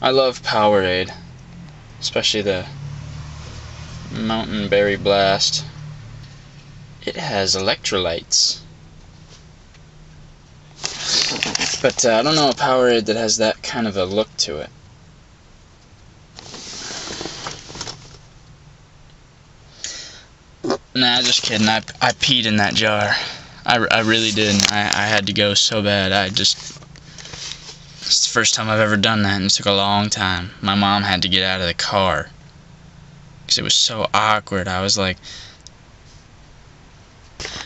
I love Powerade, especially the Mountain Berry Blast. It has electrolytes. But I don't know a Powerade that has that kind of a look to it. Nah, just kidding. I peed in that jar. I really did. I had to go so bad. It's the first time I've ever done that, and it took a long time. My mom had to get out of the car because it was so awkward. I was like,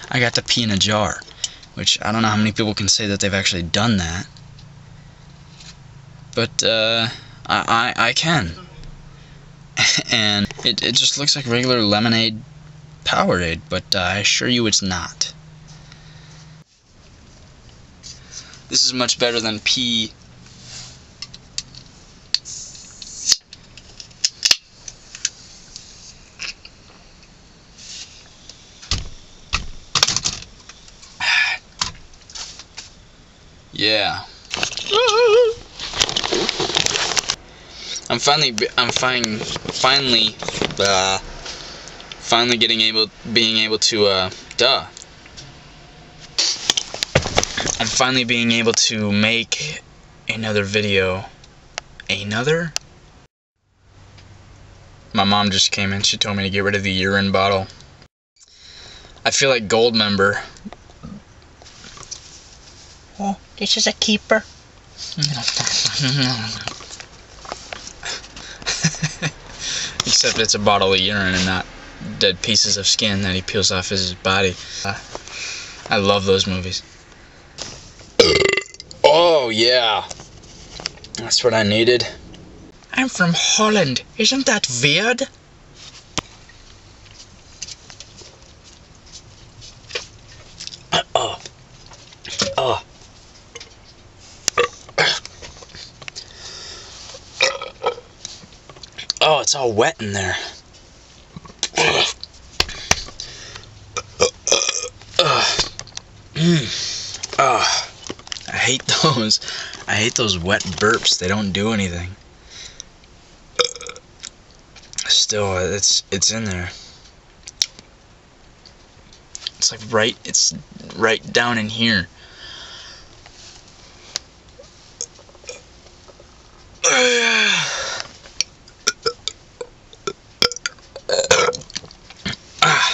I got to pee in a jar, which I don't know how many people can say that they've actually done that. But I can. And it just looks like regular lemonade Powerade, but I assure you it's not. This is much better than pee. Yeah. I'm finally being able to make another video. My mom just came in. She told me to get rid of the urine bottle. I feel like Goldmember. Oh, this is a keeper. Except it's a bottle of urine and not dead pieces of skin that he peels off his body. I love those movies. Oh, yeah. That's what I needed. I'm from Holland. Isn't that weird? Oh, it's all wet in there. I hate those. I hate those wet burps. They don't do anything. Still, it's in there. It's like it's right down in here.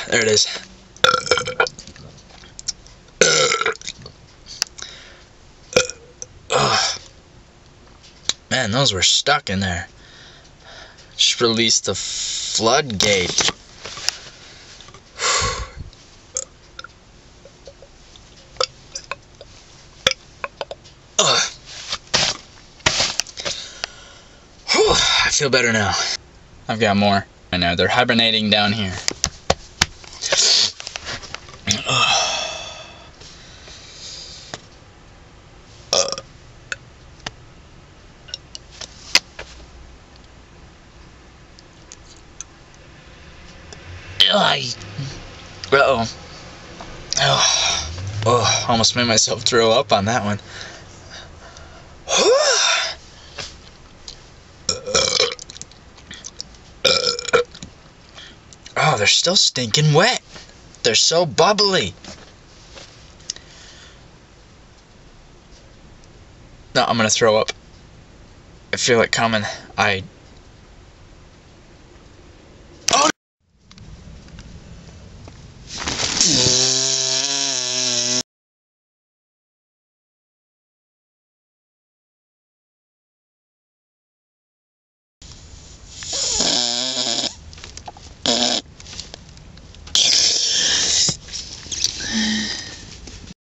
There it is. Man, those were stuck in there. Just released the floodgate. I feel better now. I've got more. I know, they're hibernating down here. Uh-oh. Oh, almost made myself throw up on that one. Oh, they're still stinking wet. They're so bubbly. No, I'm gonna throw up. I feel it coming.